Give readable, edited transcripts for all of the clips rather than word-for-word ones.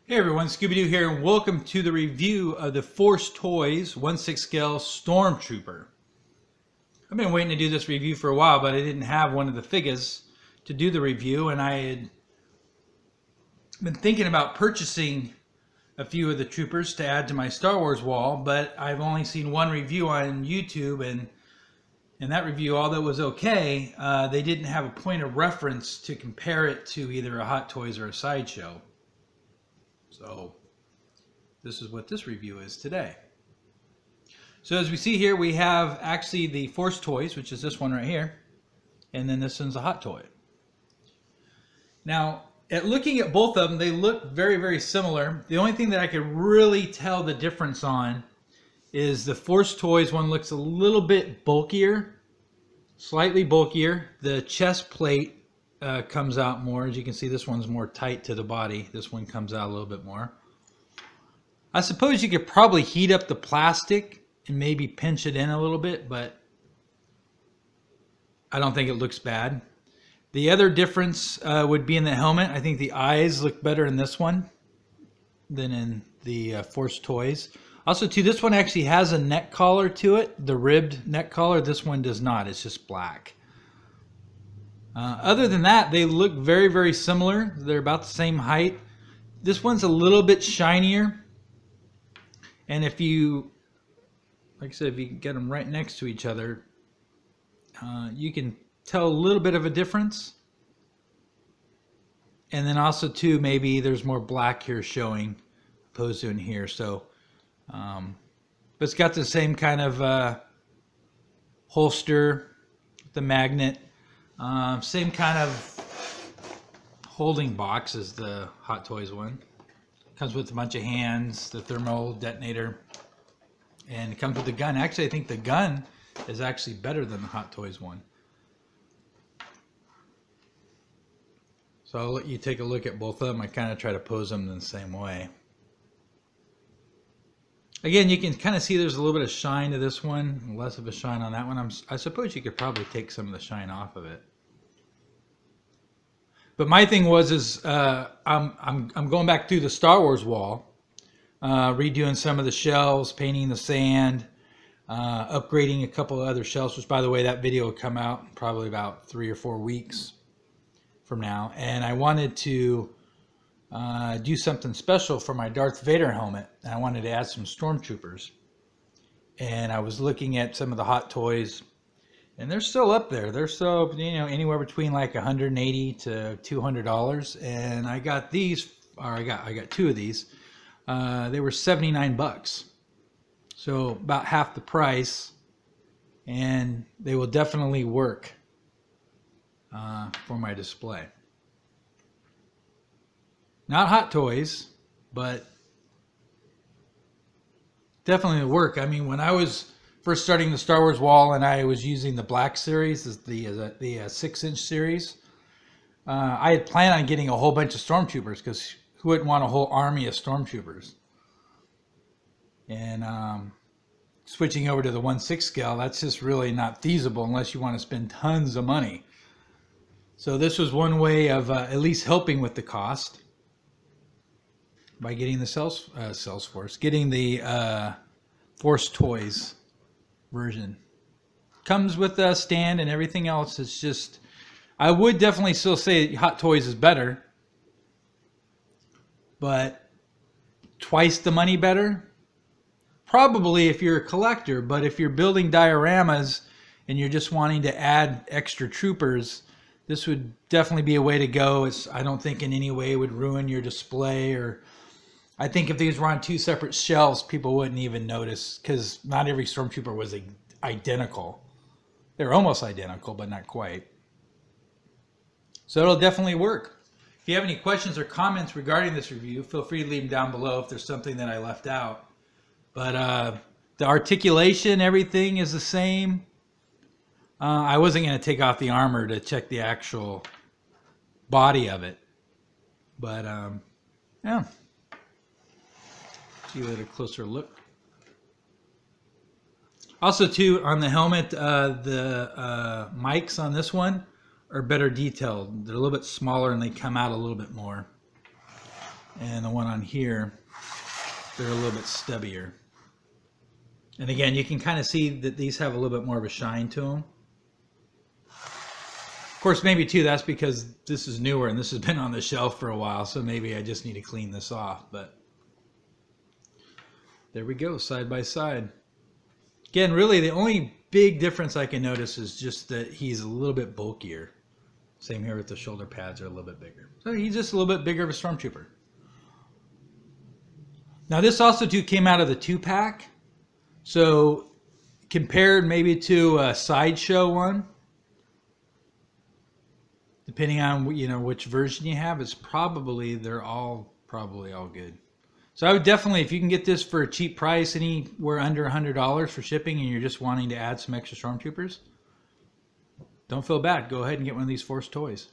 Hey everyone, Scooby-Doo here, and welcome to the review of the ForceToys 1/6 scale Stormtrooper. I've been waiting to do this review for a while, but I didn't have one of the figures to do the review, and I had been thinking about purchasing a few of the troopers to add to my Star Wars wall, but I've only seen one review on YouTube, and in that review, although it was okay, they didn't have a point of reference to compare it to either a Hot Toys or a Sideshow. So this is what this review is today. So as we see here, we have actually the ForceToys, which is this one right here, and then this one's a Hot Toy. Now, looking at both of them, they look very, very similar. The only thing that I could really tell the difference on is the ForceToys one looks a little bit bulkier, slightly bulkier. The chest plate comes out more. As you can see, this one's more tight to the body. This one comes out a little bit more. I suppose you could probably heat up the plastic and maybe pinch it in a little bit, but I don't think it looks bad. The other difference would be in the helmet. I think the eyes look better in this one than in the ForceToys. Also, too, this one actually has a neck collar to it, the ribbed neck collar. This one does not. It's just black. Other than that, they look very, very similar. They're about the same height. This one's a little bit shinier. And if you, like I said, if you get them right next to each other, you can tell a little bit of a difference. And then also, too, maybe there's more black here showing opposed to in here. So, but it's got the same kind of holster, the magnet. Same kind of holding box as the Hot Toys one. Comes with a bunch of hands, the thermal detonator, and it comes with the gun. Actually, I think the gun is actually better than the Hot Toys one. So I'll let you take a look at both of them. I kind of try to pose them in the same way. Again, you can kind of see there's a little bit of shine to this one, less of a shine on that one. I suppose you could probably take some of the shine off of it. But my thing was I'm going back through the Star Wars wall, redoing some of the shelves, painting the sand, upgrading a couple of other shelves, which, by the way, that video will come out probably about 3 or 4 weeks from now. And I wanted to do something special for my Darth Vader helmet, and I wanted to add some Stormtroopers. And I was looking at some of the Hot Toys, and they're still up there. They're still, anywhere between like $180 to $200. And I got these, or I got 2 of these. They were 79 bucks, so about half the price, and they will definitely work for my display. Not Hot Toys, but definitely work. I mean, when I was first starting the Star Wars wall and I was using the Black series, the 6-inch series, I had planned on getting a whole bunch of Stormtroopers, because who wouldn't want a whole army of Stormtroopers? And switching over to the 1/6 scale, that's just really not feasible unless you want to spend tons of money. So this was one way of at least helping with the cost, by getting the getting the ForceToys version. Comes with a stand and everything else. It's just, I would definitely still say Hot Toys is better, but twice the money better? Probably if you're a collector, but if you're building dioramas and you're just wanting to add extra troopers, this would definitely be a way to go. I don't think in any way it would ruin your display, or I think if these were on 2 separate shelves, people wouldn't even notice, because not every Stormtrooper was identical. They're almost identical, but not quite. So it'll definitely work. If you have any questions or comments regarding this review, feel free to leave them down below if there's something that I left out. But the articulation, everything is the same. I wasn't going to take off the armor to check the actual body of it. But, yeah. Give it a closer look. Also, too, on the helmet, the mics on this one are better detailed. They're a little bit smaller and they come out a little bit more. And the one on here, they're a little bit stubbier. And again, you can kind of see that these have a little bit more of a shine to them. Of course, maybe too, that's because this is newer and this has been on the shelf for a while, so maybe I just need to clean this off. But there we go, side by side. Again, really the only big difference I can notice is just that he's a little bit bulkier. Same here with the shoulder pads are a little bit bigger. So he's just a little bit bigger of a Stormtrooper. Now this also too came out of the 2-pack. So compared maybe to a Sideshow one, depending on which version you have, they're all probably all good. So I would definitely, if you can get this for a cheap price, anywhere under $100 for shipping, and you're just wanting to add some extra Stormtroopers, don't feel bad. Go ahead and get one of these ForceToys.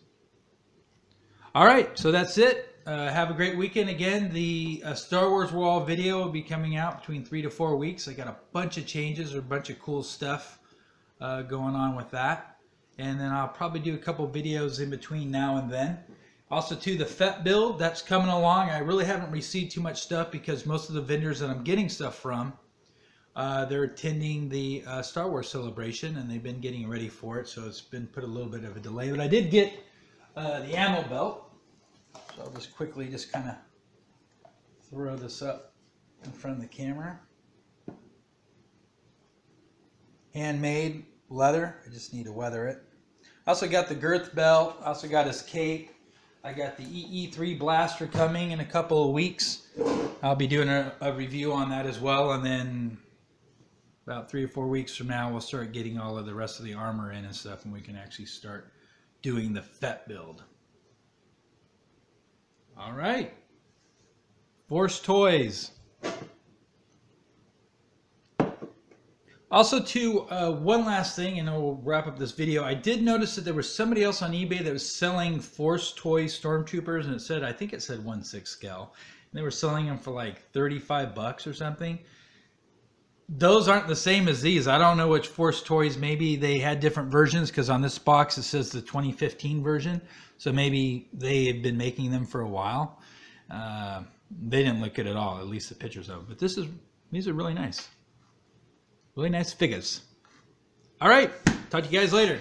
All right, so that's it. Have a great weekend. Again, the Star Wars Wall video will be coming out between 3 to 4 weeks. I got a bunch of changes or a bunch of cool stuff going on with that. And then I'll probably do a couple videos in between now and then. Also, too, the FET build, that's coming along. I really haven't received too much stuff because most of the vendors that I'm getting stuff from, they're attending the Star Wars celebration, and they've been getting ready for it. So it's been put a little bit of a delay. But I did get the ammo belt. So I'll just quickly kind of throw this up in front of the camera. Handmade leather. I just need to weather it. I also got the girth belt. I also got his cape. I got the EE3 blaster coming in a couple of weeks. I'll be doing a review on that as well. And then about 3 or 4 weeks from now, we'll start getting all of the rest of the armor in and stuff, and we can actually start doing the FET build. All right, ForceToys. Also, too, one last thing, and we'll wrap up this video. I did notice that there was somebody else on eBay that was selling ForceToys Stormtroopers, and I think it said 1/6 scale. And they were selling them for like 35 bucks or something. Those aren't the same as these. I don't know which ForceToys. Maybe they had different versions, because on this box it says the 2015 version. So maybe they have been making them for a while. They didn't look good at all, at least the pictures of them. But these are really nice. Really nice figures. All right. Talk to you guys later.